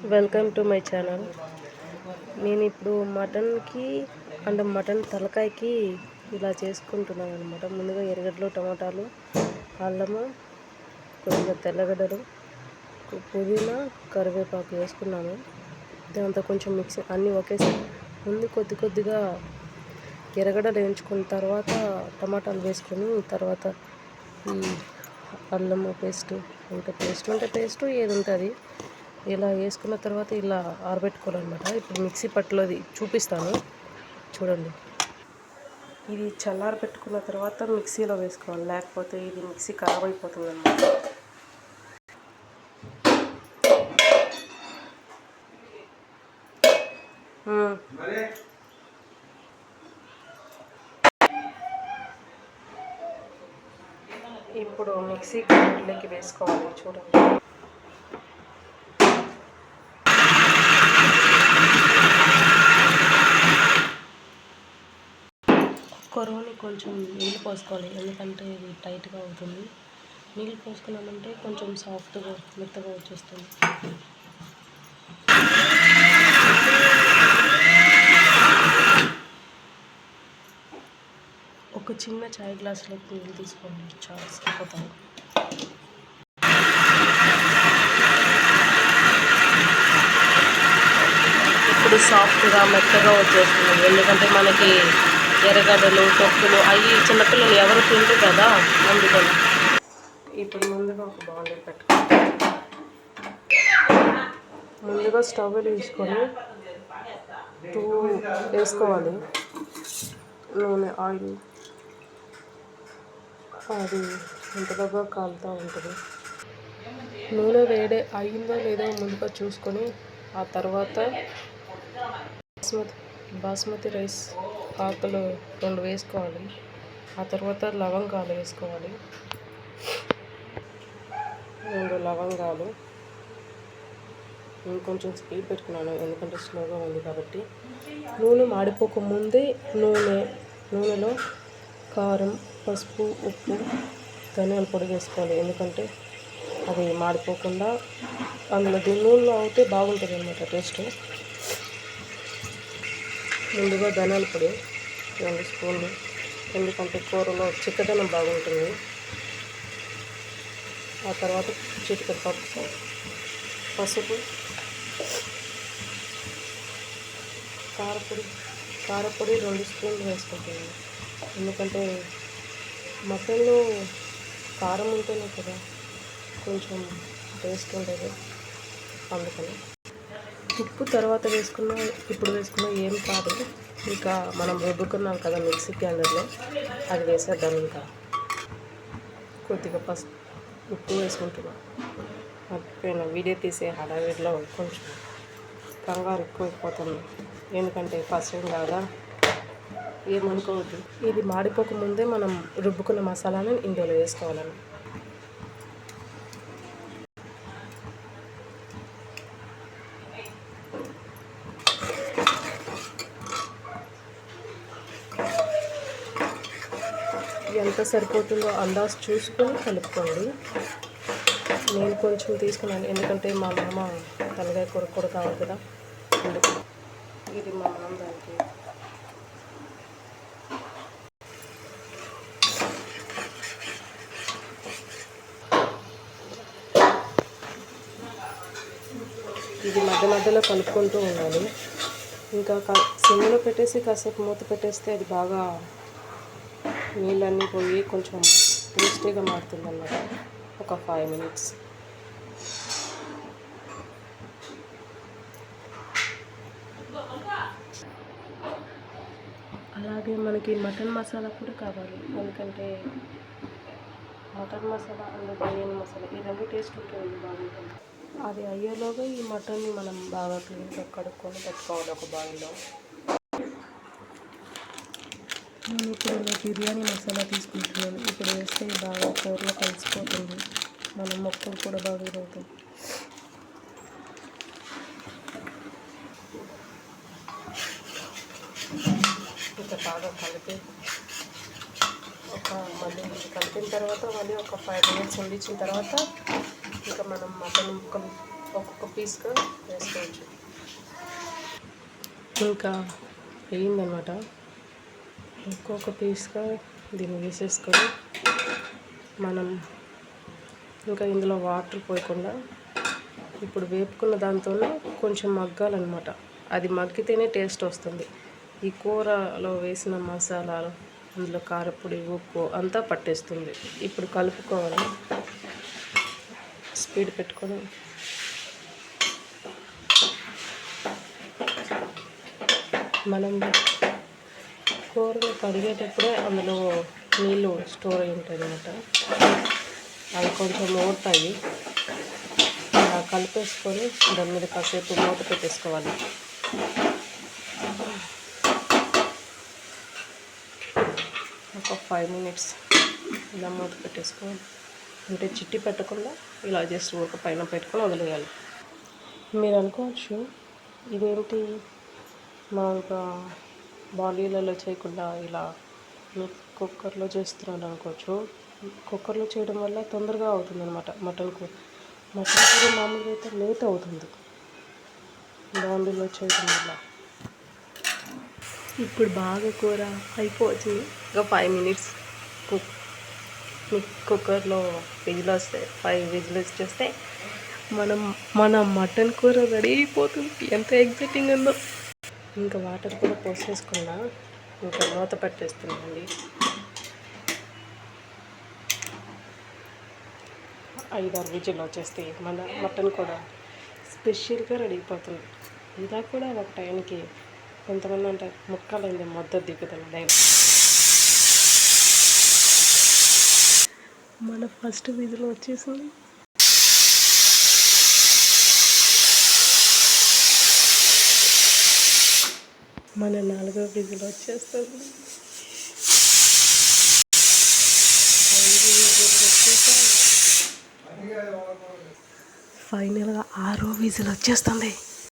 Welcome to my channel. నేను ఇప్పుడు మటన్కి అంటే మటన్ తలకాయకి ఇలా చేసుకుంటున్నాను అనమాట. ముందుగా ఎర్రగడ్డలు, టమాటాలు, అల్లము, కొద్దిగా తెల్లగడ్డలు, పుదీనా, కరివేపాకు వేసుకున్నాను. దాంతో కొంచెం మిక్సీ అన్నీ ఒకేసారి ముందు కొద్దిగా ఎర్రగడ్డలు వేయించుకున్న తర్వాత టమాటాలు వేసుకొని తర్వాత ఈ అల్లము పేస్ట్ ఉంటే పేస్ట్ ఏది ఉంటుంది ఇలా వేసుకున్న తర్వాత ఇలా ఆరబెట్టుకోవాలన్నమాట. ఇప్పుడు మిక్సీ పట్టులోది చూపిస్తాను చూడండి. ఇది చల్లార పెట్టుకున్న తర్వాత మిక్సీలో వేసుకోవాలి, లేకపోతే ఇది మిక్సీ ఖరాబ్ అయిపోతుంది అన్నమాట. ఇప్పుడు మిక్సీ కవర్లోకి వేసుకోవాలి చూడండి. కొరవని కొంచెం నీళ్ళు పోసుకోవాలి, ఎందుకంటే ఇది టైట్గా అవుతుంది. నీళ్ళు పోసుకున్నామంటే కొంచెం సాఫ్ట్గా మెత్తగా వచ్చేస్తుంది. ఒక చిన్న చాయ్ గ్లాసులోకి నీళ్ళు తీసుకోండి, చాలా సరిపోతాయి. ఇప్పుడు సాఫ్ట్గా మెత్తగా వచ్చేస్తుంది, ఎందుకంటే మనకి ఎర్రగడ్డలు, తొక్కులు అవి చిన్నపిల్లలు ఎవరు తింటారు కదా, అందుకని. ఇప్పుడు ముందుగా ఒక బాండీ పెట్టుకోండి. ముందుగా స్టవ్ తీసుకొని 2 వేసుకోవాలి నూనె, ఆయిల్. అది ఇంతగా కాలుతూ ఉంటుంది. నూనె వేడి అయిందో లేదో ముందుగా చూసుకొని ఆ తర్వాత బాస్మతి రైస్ ఆకులు 2 వేసుకోవాలి. ఆ తర్వాత లవంగాలు వేసుకోవాలి, 2 లవంగాలు. నేను కొంచెం స్పీడ్ పెట్టుకున్నాను, ఎందుకంటే స్లోగా ఉంది కాబట్టి. నూనె మాడిపోకముందే నూనెలో కారం, పసుపు, ఉప్పు, ధనియాల పొడి వేసుకోవాలి, ఎందుకంటే అది మాడిపోకుండా అందులో నూనెలో అయితే బాగుంటుంది అన్నమాట టేస్ట్. ముందుగా ధనియాల పొడి 2 స్పూన్లు, ఎందుకంటే కూరలో చిక్కదనం బాగుంటుంది. ఆ తర్వాత చిటికెడు పసుపు, కారపొడి 2 స్పూన్లు వేసుకుంటాను, ఎందుకంటే మటన్లో కారం ఉంటేనే కదా కొంచెం టేస్ట్ ఉంటుంది, అందుకని. ఉప్పు తర్వాత ఇప్పుడు వేసుకున్న ఏం కాదు. ఇంకా మనం రుబ్బుకున్నాం కదా మిక్సీ గ్రైండర్లో, అది వేసేద్దాం. ఇంకా కొద్దిగా ఉప్పు వేసుకుంటున్నాం. మర్చిపోయిన వీడియో తీసే హడావిడిలో కొంచెం కంగారు ఎక్కువైపోతుంది, ఎందుకంటే ఫస్ట్ టైం కాదా, ఏమనుకోవద్దు. ఇది మాడిపోకముందే మనం రుబ్బుకున్న మసాలాని ఇందులో వేసుకోవాలని. ఎంత సరిపోతుందో అందాజు చూసుకొని కలుపుకోండి. నేను కొంచెం తీసుకున్నాను, ఎందుకంటే మా మామ తలకాయ కూర కావాలి కదా, అందుకు. ఇది మా మామ దానికి. ఇది మధ్యలో కలుపుకుంటూ ఉండాలి. ఇంకా సిమ్లో పెట్టేసి కాసేపు మూత పెట్టేస్తే అది బాగా నీళ్ళన్నీ పోయి కొంచెం టేస్టీగా మారుతుంది అన్నమాట. ఒక 5 minutes. అలాగే మనకి మటన్ మసాలా కూడా కావాలి, ఎందుకంటే మటన్ మసాలా అండ్ బిర్యానీ మసాలా ఈ 2 టేస్ట్ ఉంటుంది, బాగుంటుంది. అది అయ్యేలోగా ఈ మటన్ని మనం బాగా క్లీన్గా కడుక్కొని పెట్టుకోవాలి ఒక బాయిల్లో. నేను ఇప్పుడు బిర్యానీ మసాలా తీసుకుంటున్నాను. ఇప్పుడు వేస్తే బాగా కూరలో కలిసిపోతుంది, మన మొక్కలు కూడా బాగా ఇదవుతాయి. ఇంకా బాగా కలిపి మళ్ళీ కలిపిన తర్వాత మళ్ళీ ఒక 5 minutes ఉండించిన తర్వాత ఇంకా మనం మటన్ ముక్కలు ఒక్కొక్క పీస్గా వేసుకోవచ్చు. ఇంకా వేయిందనమాట. ఒక్కొక్క పీస్గా దీన్ని వేసేసుకొని మనం ఇంకా ఇందులో వాటర్ పోయకుండా ఇప్పుడు వేపుకున్న దాంతోనే కొంచెం మగ్గాలన్నమాట. అది మగ్గితేనే టేస్ట్ వస్తుంది. ఈ కూరలో వేసిన మసాలాలు, అందులో కారపొడి, ఉప్పు అంతా పట్టేస్తుంది. ఇప్పుడు కలుపుకోవాలి. స్పీడ్ పెట్టుకొని మనం కూరలు కడిగేటప్పుడే అందులో నీళ్ళు స్టోర్ అయి ఉంటాయి అన్నమాట. అవి కొంచెం ఊరుతాయి. అలా కలిపేసుకొని దాని మీద కాసేపు మూత పెట్టేసుకోవాలి. ఒక 5 minutes ఇలా మూత పెట్టేసుకోవాలి. అంటే చిట్టి పెట్టకుండా ఇలా జస్ట్ ఊరిక పైన పెట్టుకొని వదిలేయాలి. మీరు అనుకోవచ్చు, ఇదేంటి మామూలుగా బాలీలలో చేయకుండా ఇలా కుక్కర్లో చేస్తున్నాను అనుకోవచ్చు. కుక్కర్లో చేయడం వల్ల తొందరగా అవుతుంది అనమాట. మటన్ కూర మామూలుగా అయితే లేట్ అవుతుంది బాండీలో చేయడం వల్ల. ఇప్పుడు బాగా కూర అయిపోతుంది. ఇంకా 5 minutes కుక్కర్లో విజిల్ వస్తే 5 విజిల్స్ చేస్తే మన మటన్ కూర రెడీ అయిపోతుంది. ఎంత ఎగ్జైటింగ్ ఉందో. ఇంకా వాటర్ కూడా పోసేసుకున్నా, ఇంకా మూత పెట్టేస్తున్నాండి. 5-6 విజిల్ వచ్చేస్తే మన మటన్ కూడా స్పెషల్గా రెడీ అయిపోతుంది. ఇలా కూడా ఒక టైంకి కొంతమంది అంటారు ముక్కలైంది ముద్ద దిగుతుంది. మన ఫస్ట్ విజిల్ వచ్చేసింది. మన 4వ విజిల్ వచ్చేస్తుంది. 5 విజిల్ వచ్చేసాయి. ఫైనల్గా 6వ విజిల్ వచ్చేస్తుంది.